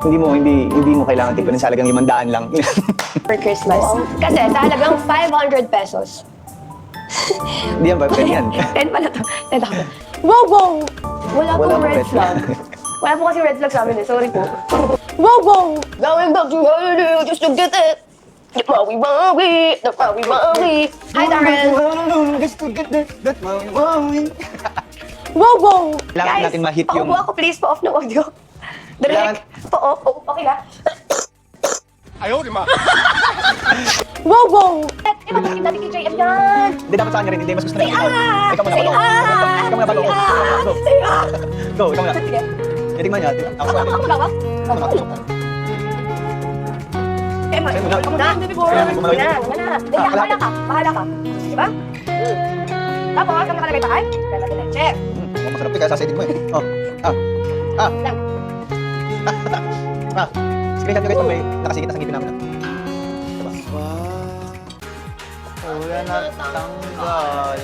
hindi mo kailangan tipunin sa halagang 500 lang. For Christmas. Kasi sa halagang 500 pesos. Hindi yan ba? Pwede yan. 10 pala to. 10,000. Wow, wow! Wala Wala pong pong red red flag. flag. Wala po kasi red flag sa amin eh. Sorry po. Wow, wow! Going back to holiday just to get it. Maui, maui, maui, maui. Hi, Darren. Wow, wow! Kailangan natin ma-hit yung... paupo ako please. Pa-off ng audio. Direct. Pa-off. Okay na. Ayaw, di ma. Wow, wow! Ikaw ba kita kay JM yan? Hindi dapat sa kanya rin. Hindi, mas gusto na Say ikaw. ah! Ikaw muna Say bago. ah! Ikaw muna bago. Say ah! Go. Say ah! Go, ikaw muna. Sige. Tingnan niya. Ako pa. Ako lang, Eh, ikaw muna. Baby boy. Wala na. Bahala ka. Bahala ka. Diba? Tapos, ang nakalagay tayo? Ganda din ang check. Masarap ito kaya sasaydin mo eh. Oh. Lang. Screenshot nyo guys pag may nakasikit na sa ngipin namin. Diba? Wala na tanggal.